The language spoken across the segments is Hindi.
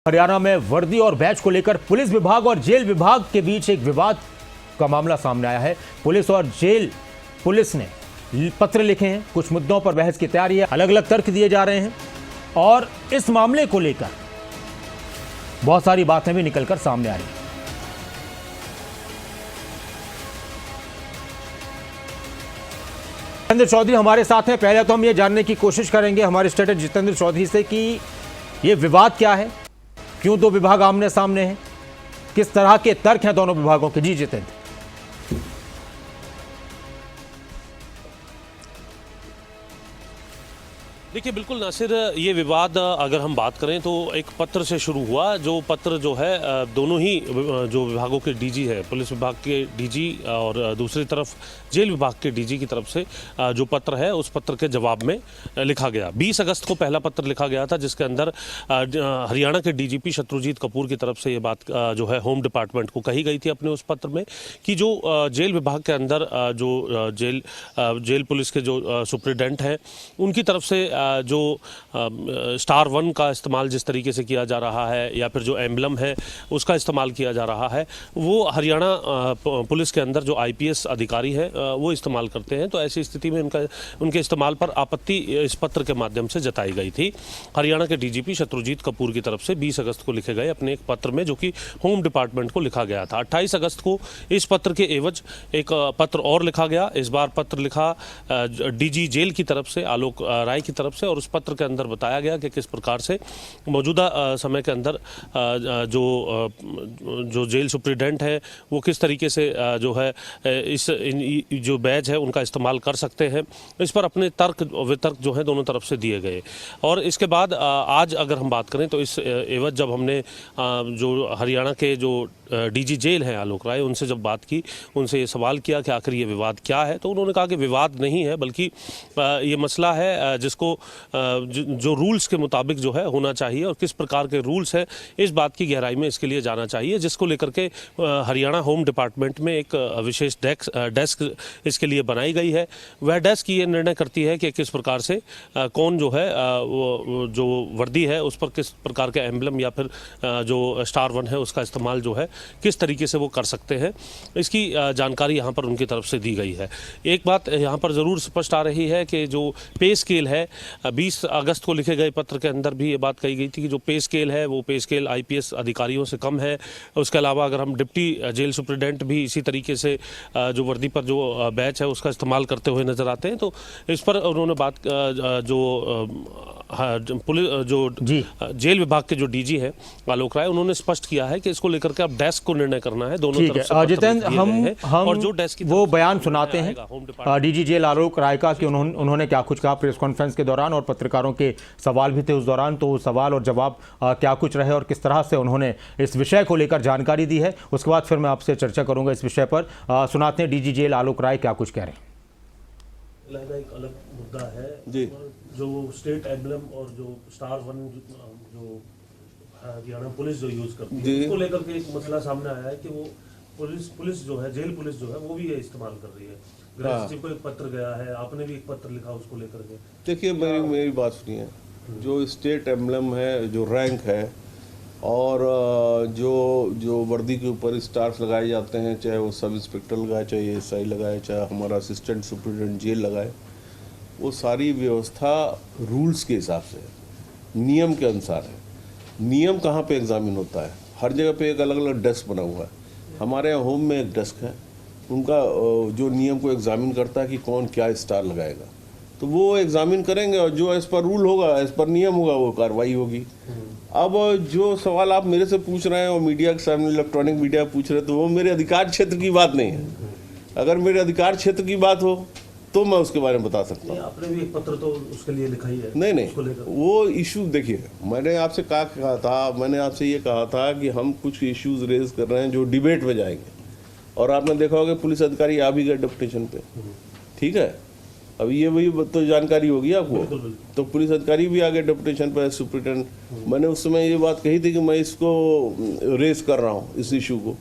हरियाणा में वर्दी और बैच को लेकर पुलिस विभाग और जेल विभाग के बीच एक विवाद का मामला सामने आया है। पुलिस ने पत्र लिखे हैं, कुछ मुद्दों पर बहस की तैयारी है, अलग अलग तर्क दिए जा रहे हैं और इस मामले को लेकर बहुत सारी बातें भी निकलकर सामने आ रही हैं। जितेंद्र चौधरी हमारे साथ हैं। पहले तो हम ये जानने की कोशिश करेंगे हमारे स्टेटस जितेंद्र चौधरी से कि ये विवाद क्या है, क्यों दो विभाग आमने सामने हैं, किस तरह के तर्क हैं दोनों विभागों के। जी जितेंद्र। देखिए बिल्कुल नासिर, ये विवाद अगर हम बात करें तो एक पत्र से शुरू हुआ। जो पत्र जो है दोनों ही जो विभागों के डीजी है, पुलिस विभाग के डीजी और दूसरी तरफ जेल विभाग के डीजी की तरफ से जो पत्र है उस पत्र के जवाब में लिखा गया। 20 अगस्त को पहला पत्र लिखा गया था जिसके अंदर हरियाणा के डीजीपी शत्रुजीत कपूर की तरफ से ये बात जो है होम डिपार्टमेंट को कही गई थी अपने उस पत्र में कि जो जेल विभाग के अंदर जो जेल पुलिस के जो सुप्रिटेंडेंट हैं उनकी तरफ से जो स्टार 1 का इस्तेमाल जिस तरीके से किया जा रहा है या फिर जो एम्बलम है उसका इस्तेमाल किया जा रहा है वो हरियाणा पुलिस के अंदर जो आईपीएस अधिकारी है वो इस्तेमाल करते हैं। तो ऐसी स्थिति में उनके इस्तेमाल पर आपत्ति इस पत्र के माध्यम से जताई गई थी हरियाणा के डीजीपी शत्रुजीत कपूर की तरफ से 20 अगस्त को लिखे गए अपने एक पत्र में, जो कि होम डिपार्टमेंट को लिखा गया था। 28 अगस्त को इस पत्र के एवज एक पत्र और लिखा गया। इस बार पत्र लिखा डीजी जेल की तरफ से, आलोक राय की तरफ से, और उस पत्र के अंदर बताया गया कि किस प्रकार से मौजूदा समय के अंदर जो जेल सुप्रिटेंडेंट है वो किस तरीके से जो है जो बैच है उनका इस्तेमाल कर सकते हैं। इस पर अपने तर्क वितर्क जो है दोनों तरफ से दिए गए। और इसके बाद आज अगर हम बात करें तो इस एवज जब हमने जो हरियाणा के जो डीजी जेल हैं आलोक राय, उनसे जब बात की, उनसे ये सवाल किया कि आखिर ये विवाद क्या है, तो उन्होंने कहा कि विवाद नहीं है बल्कि ये मसला है जिसको जो रूल्स के मुताबिक जो है होना चाहिए और किस प्रकार के रूल्स है इस बात की गहराई में इसके लिए जाना चाहिए, जिसको लेकर के हरियाणा होम डिपार्टमेंट में एक विशेष डेस्क इसके लिए बनाई गई है। वह डेस्क ये निर्णय करती है कि किस प्रकार से कौन जो है वो जो वर्दी है उस पर किस प्रकार के एम्बलम या फिर जो स्टार 1 है उसका इस्तेमाल जो है किस तरीके से वो कर सकते हैं, इसकी जानकारी यहाँ पर उनकी तरफ से दी गई है। एक बात यहाँ पर ज़रूर स्पष्ट आ रही है कि जो पे स्केल है, 20 अगस्त को लिखे गए पत्र के अंदर भी ये बात कही गई थी कि जो पे स्केल है वो पे स्केल आईपीएस अधिकारियों से कम है। उसके अलावा अगर हम डिप्टी जेल सुप्रिटेंडेंट भी इसी तरीके से जो वर्दी पर जो बैच है उसका इस्तेमाल करते हुए नजर आते हैं। तो इस पर उन्होंने बात जो जेल विभाग के जो डीजी है आलोक राय, उन्होंने स्पष्ट किया है कि इसको लेकर के अब डेस्क को निर्णय करना है। दोनों तरफ से जितेंद्र हम और जो डेस्क वो बयान सुनाते हैं डीजी जेल आलोक राय का कि उन्होंने क्या कुछ कहा प्रेस कॉन्फ्रेंस के दौरान और पत्रकारों के सवाल भी थे उस दौरान, तो सवाल और जवाब क्या कुछ रहे और किस तरह से उन्होंने इस विषय को लेकर जानकारी दी है, उसके बाद फिर मैं आपसे चर्चा करूंगा इस विषय पर। सुनाते हैं डीजी जेल आलोक राय क्या कुछ कह रहे हैं। एक अलग मुद्दा है जी, जो स्टेट एम्बलम और जो स्टार 1 जो हरियाणा पुलिस जो यूज करती है उसको लेकर के एक मसला सामने आया है कि वो पुलिस जो है, जेल पुलिस जो है वो भी ये इस्तेमाल कर रही है। गृह सचिव को एक पत्र गया है, आपने भी एक पत्र लिखा उसको लेकर के। देखिए मेरी बात सुनिए, जो स्टेट एम्बलम है, जो रैंक है और जो वर्दी के ऊपर स्टार्स लगाए जाते हैं, चाहे वो सब इंस्पेक्टर लगाए, चाहे एसआई लगाए, चाहे हमारा असिस्टेंट सुपरिटेंडेंट जेल लगाए, वो सारी व्यवस्था रूल्स के हिसाब से है, नियम के अनुसार है। नियम कहाँ पे एग्जामिन होता है, हर जगह पे एक अलग अलग डेस्क बना हुआ है। हमारे यहाँ होम में एक डेस्क है, उनका जो नियम को एग्जामिन करता है कि कौन क्या स्टार लगाएगा, तो वो एग्जामिन करेंगे और जो इस पर रूल होगा, इस पर नियम होगा, वो कार्रवाई होगी। अब जो सवाल आप मेरे से पूछ रहे हैं और मीडिया के सामने इलेक्ट्रॉनिक मीडिया पूछ रहे हैं, तो वो मेरे अधिकार क्षेत्र की बात नहीं है। अगर मेरे अधिकार क्षेत्र की बात हो तो मैं उसके बारे में बता सकता हूँ। आपने भी एक पत्र तो उसके लिए लिखा ही है। नहीं, वो इशू देखिए, मैंने आपसे कहा था, मैंने आपसे ये कहा था कि हम कुछ इश्यूज रेज कर रहे हैं जो डिबेट में जाएंगे, और आपने देखा होगा पुलिस अधिकारी आ भी गए डेपुटेशन पे, ठीक है। अब ये वही तो जानकारी होगी आपको, तो पुलिस अधिकारी भी आ गए डेपुटेशन पर सुप्रिटेंडेंट। मैंने उस समय ये बात कही थी कि मैं इसको रेज कर रहा हूँ इस इशू को।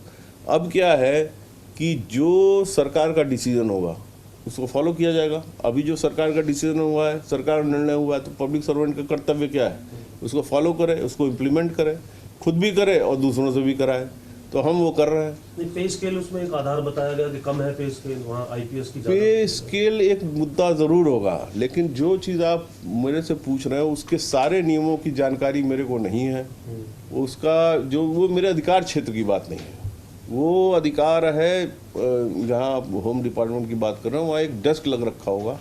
अब क्या है कि जो सरकार का डिसीजन होगा उसको फॉलो किया जाएगा। अभी जो सरकार का डिसीजन हुआ है, सरकार का निर्णय हुआ है, तो पब्लिक सर्वेंट का कर्तव्य क्या है, उसको फॉलो करे, उसको इम्प्लीमेंट करे। खुद भी करे और दूसरों से भी कराए, तो हम वो कर रहे हैं। नहीं, पे स्केल उसमें एक आधार बताया गया कि कम है पे स्केल, वहाँ आईपीएस की पे स्केल एक मुद्दा ज़रूर होगा, लेकिन जो चीज़ आप मेरे से पूछ रहे हो उसके सारे नियमों की जानकारी मेरे को नहीं है। उसका जो वो मेरे अधिकार क्षेत्र की बात नहीं है, वो अधिकार है जहाँ आप होम डिपार्टमेंट की बात कर रहे हो, वहाँ एक डेस्क लग रखा होगा,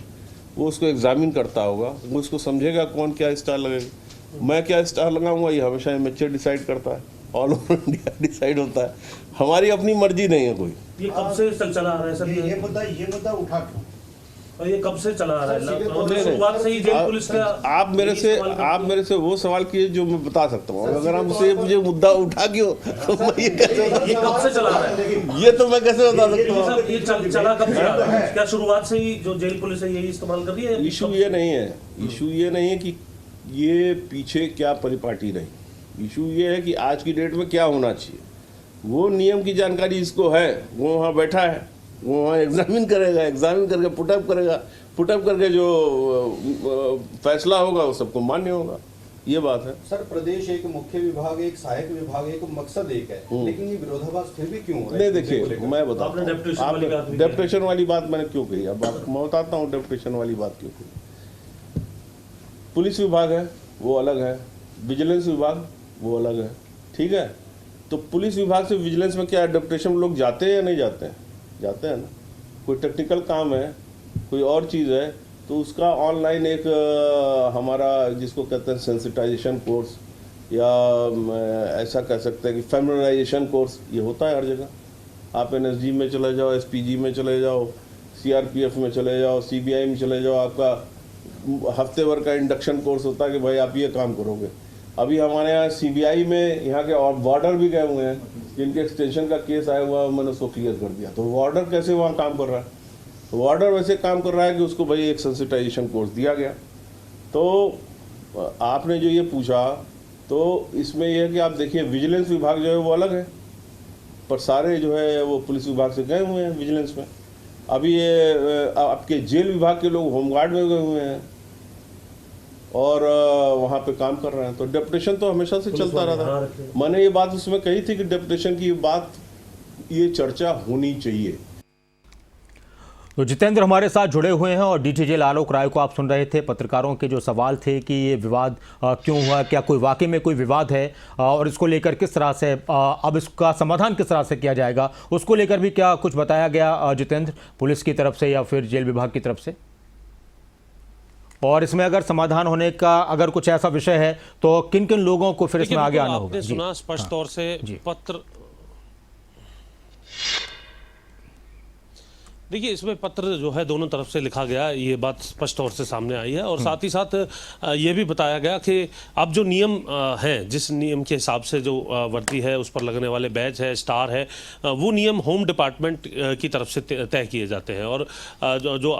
वो उसको एग्जामिन करता होगा, वो उसको समझेगा कौन क्या स्टार लगेगा। मैं क्या स्टार लगाऊंगा ये हमेशा एमएचए डिसाइड करता है, ऑल ओवर इंडिया डिसाइड होता है, हमारी अपनी मर्जी नहीं है कोई। ये कब से चला आ रहा है सर? ये मुद्दा उठा क्यों? और ये कब से चला आ रहा है? शुरुआत से ही जेल पुलिस का आप मेरे से वो सवाल किए जो मैं बता सकता हूँ। अगर आप मुझसे मुझे मुद्दा उठा क्यों तो मैं ये कैसे ये कब से चला आ रहा है? ये तो मैं कैसे बता सकता हूँ? ये चला कब से आ रहा है? क्या शुरुआत से ही जो जेल पुलिस है यही इस्तेमाल कर रही है? इशू ये नहीं है कि ये पीछे क्या परिपाटी रही। इशू ये है कि आज की डेट में क्या होना चाहिए, वो नियम की जानकारी जिसको है वो वहाँ बैठा है, वो वहाँ एग्जामिन करेगा, एग्जामिन करके पुटअप करेगा, पुटअप करके जो फैसला होगा वो सबको मान्य होगा। ये बात है सर। प्रदेश एक मुख्य विभाग, एक सहायक विभाग, एक मकसद एक है, लेकिन ये विरोधाभास फिर भी क्यों हो रहा है? नहीं, देखिए मैं बताता हूँ, डेप्यूटेशन वाली बात मैंने क्यों कही, अब मैं बताता हूँ डेप्यूटेशन वाली बात क्यों कही। पुलिस विभाग है वो अलग है, विजिलेंस विभाग वो अलग है, ठीक है। तो पुलिस विभाग से विजिलेंस में क्या डेप्यूटेशन लोग जाते हैं या नहीं जाते हैं? जाते हैं ना। कोई टेक्निकल काम है, कोई और चीज़ है, तो उसका ऑनलाइन एक हमारा जिसको कहते हैं सेंसिटाइजेशन कोर्स या ऐसा कह सकते हैं कि फैमिलियराइजेशन कोर्स, ये होता है हर जगह। आप एनएसजी में चले जाओ, एसपीजी में चले जाओ, सीआरपीएफ में चले जाओ, सीबीआई में चले जाओ, आपका हफ्ते भर का इंडक्शन कोर्स होता है कि भाई आप ये काम करोगे। अभी हमारे यहाँ सीबीआई में यहाँ के और वार्डर भी गए हुए हैं जिनके एक्सटेंशन का केस आया हुआ, मैंने उसको क्लियर कर दिया। तो वार्डर कैसे वहाँ काम कर रहा है? तो वार्डर वैसे काम कर रहा है कि उसको भाई एक सेंसिटाइजेशन कोर्स दिया गया। तो आपने जो ये पूछा, तो इसमें यह है कि आप देखिए विजिलेंस विभाग जो है वो अलग है, पर सारे जो है वो पुलिस विभाग से गए हुए हैं विजिलेंस में। अभी ये आपके जेल विभाग के लोग होमगार्ड में गए हुए हैं और वहाँ पे काम कर रहे हैं। तो डेप्यूटेशन तो हमेशा से चलता रहा था। मैंने ये बात उसमें कही थी कि डेप्यूटेशन की बात, ये चर्चा होनी चाहिए। तो जितेंद्र हमारे साथ जुड़े हुए हैं और डीजी जेल आलोक राय को आप सुन रहे थे। पत्रकारों के जो सवाल थे कि ये विवाद क्यों हुआ, क्या कोई वाकई में कोई विवाद है और इसको लेकर किस तरह से अब इसका समाधान किस तरह से किया जाएगा, उसको लेकर भी क्या कुछ बताया गया जितेंद्र, पुलिस की तरफ से या फिर जेल विभाग की तरफ से? और इसमें अगर समाधान होने का अगर कुछ ऐसा विषय है तो किन किन लोगों को फिर इसमें आगे आना होगा? आपने सुना स्पष्ट तौर से पत्र, देखिए इसमें पत्र जो है दोनों तरफ से लिखा गया, ये बात स्पष्ट तौर से सामने आई है। और साथ ही साथ ये भी बताया गया कि अब जो नियम हैं, जिस नियम के हिसाब से जो वर्दी है उस पर लगने वाले बैच है, स्टार है, वो नियम होम डिपार्टमेंट की तरफ से तय किए जाते हैं। और जो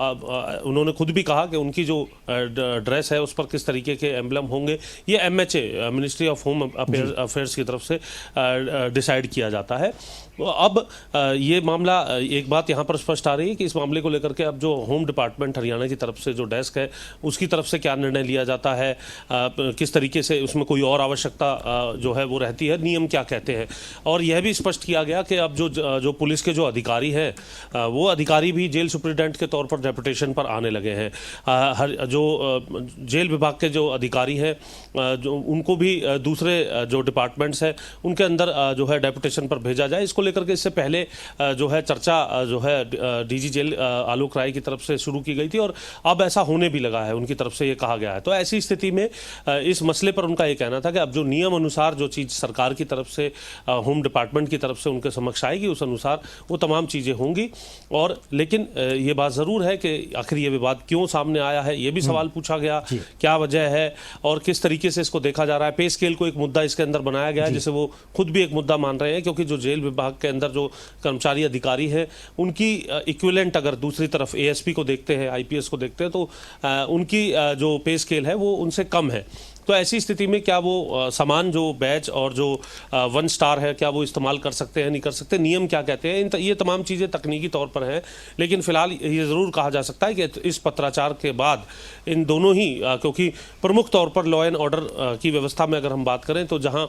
उन्होंने खुद भी कहा कि उनकी जो ड्रेस है उस पर किस तरीके के एम्बलम होंगे, ये MHA ministry of home affairs की तरफ से डिसाइड किया जाता है। अब ये मामला, एक बात यहाँ पर स्पष्ट आ रही है कि इस मामले को लेकर के अब जो होम डिपार्टमेंट हरियाणा की तरफ से जो डेस्क है उसकी तरफ से क्या निर्णय लिया जाता है, किस तरीके से उसमें कोई और आवश्यकता जो है वो रहती है, नियम क्या कहते हैं। और यह भी स्पष्ट किया गया कि अब जो पुलिस के जो अधिकारी हैं वो अधिकारी भी जेल सुप्रिटेंडेंट के तौर पर डेपुटेशन पर आने लगे हैं। जो जेल विभाग के जो अधिकारी हैं जो उनको भी दूसरे जो डिपार्टमेंट्स हैं उनके अंदर जो है डेपुटेशन पर भेजा जाए, इसको लेकर के इससे पहले जो है चर्चा जो है डीजी जेल आलोक राय की तरफ से शुरू की गई थी और अब ऐसा होने भी लगा है, उनकी तरफ से ये कहा गया है। तो ऐसी स्थिति में इस मसले पर उनका ये कहना था कि अब जो नियम अनुसार जो चीज़ सरकार की तरफ से होम डिपार्टमेंट की तरफ से उनके समक्ष आएगी उस अनुसार वो तमाम चीज़ें होंगी। और लेकिन ये बात ज़रूर है कि आखिर ये विवाद क्यों सामने आया है, ये भी सवाल पूछा गया, क्या वजह है और किस तरीके से इसको देखा जा रहा है। पे स्केल को एक मुद्दा इसके अंदर बनाया गया है जिसे वो खुद भी एक मुद्दा मान रहे हैं, क्योंकि जो जेल विभाग के अंदर जो कर्मचारी अधिकारी हैं उनकी इक्विवेलेंट अगर दूसरी तरफ ASP को देखते हैं, IPS को देखते हैं तो उनकी जो पे स्केल है वो उनसे कम है। तो ऐसी स्थिति में क्या वो सामान जो बैच और जो 1 स्टार है क्या वो इस्तेमाल कर सकते हैं, नहीं कर सकते, नियम क्या कहते हैं, ये तमाम चीज़ें तकनीकी तौर पर हैं। लेकिन फिलहाल ये ज़रूर कहा जा सकता है कि इस पत्राचार के बाद इन दोनों ही क्योंकि प्रमुख तौर पर लॉ एंड ऑर्डर की व्यवस्था में अगर हम बात करें तो जहां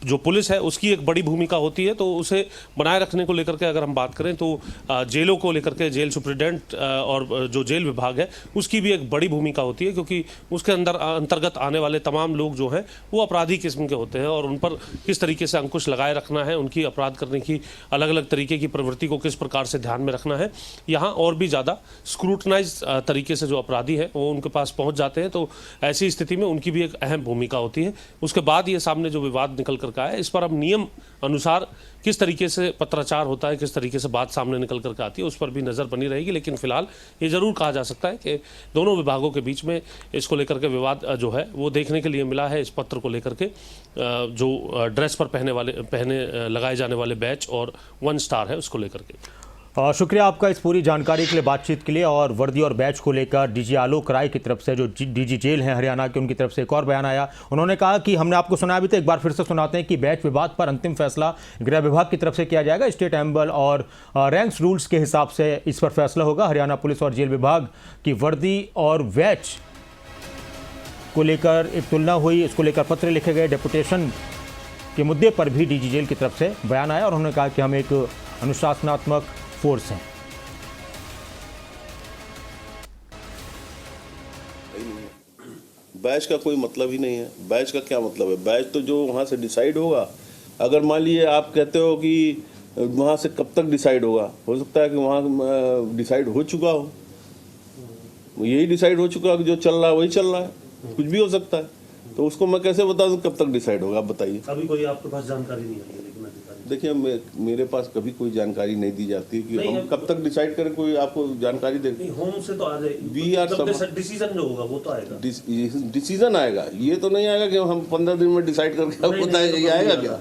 जो पुलिस है उसकी एक बड़ी भूमिका होती है, तो उसे बनाए रखने को लेकर के अगर हम बात करें तो जेलों को लेकर के जेल सुप्रिटेंडेंट और जो जेल विभाग है उसकी भी एक बड़ी भूमिका होती है, क्योंकि उसके अंतर्गत आने वाले तमाम लोग जो हैं वो अपराधी किस्म के होते हैं और उन पर किस तरीके से अंकुश लगाए रखना है, उनकी अपराध करने की अलग अलग तरीके की प्रवृत्ति को किस प्रकार से ध्यान में रखना है, यहाँ और भी ज़्यादा स्क्रूटनाइज तरीके से जो अपराधी है वो उनके पास पहुंच जाते हैं। तो ऐसी स्थिति में उनकी भी एक अहम भूमिका होती है। उसके बाद ये सामने जो विवाद निकल कर का है, इस पर अब नियम अनुसार किस तरीके से पत्राचार होता है, किस तरीके से बात सामने निकल कर आती है, उस पर भी नज़र बनी रहेगी। लेकिन फिलहाल ये जरूर कहा जा सकता है कि दोनों विभागों के बीच में इसको लेकर के विवाद जो है वो देखने के लिए मिला है। इस पत्र को लेकर के जो ड्रेस पर पहने लगाए जाने वाले बैच और 1 स्टार है उसको लेकर के। शुक्रिया आपका इस पूरी जानकारी के लिए, बातचीत के लिए। और वर्दी और बैच को लेकर डीजी आलोक राय की तरफ से, जो डीजी जेल हैं हरियाणा के, उनकी तरफ से एक और बयान आया। उन्होंने कहा कि हमने आपको सुनाया भी, तो एक बार फिर से सुनाते हैं कि बैच विवाद पर अंतिम फैसला गृह विभाग की तरफ से किया जाएगा। स्टेट एम्बल और रैंक्स रूल्स के हिसाब से इस पर फैसला होगा। हरियाणा पुलिस और जेल विभाग की वर्दी और बैच को लेकर एक तुलना हुई, इसको लेकर पत्र लिखे गए। डेपुटेशन के मुद्दे पर भी डीजी जेल की तरफ से बयान आया और उन्होंने कहा कि हम एक अनुशासनात्मक फोर्स है। बैच का कोई मतलब ही नहीं है। बैच का क्या मतलब है? बैच तो जो वहाँ से डिसाइड होगा, अगर मान लीजिए आप कहते हो कि वहाँ से कब तक डिसाइड होगा, हो सकता है कि वहाँ डिसाइड हो चुका हो, यही डिसाइड हो चुका है कि जो चल रहा है वही चल रहा है, कुछ भी हो सकता है। तो उसको मैं कैसे बता दूं कब तक डिसाइड होगा, आप बताइए। अभी कोई आपके पास जानकारी नहीं है? देखिए, मेरे पास कभी कोई जानकारी नहीं दी जाती कि हम कब तक डिसाइड करें, कोई आपको जानकारी दे। होम से तो आ जाए, डिसीजन जो होगा वो तो आएगा। डिसीजन आएगा, ये तो नहीं आएगा कि हम 15 दिन में डिसाइड करके आपको बताएंगे, आएगा क्या?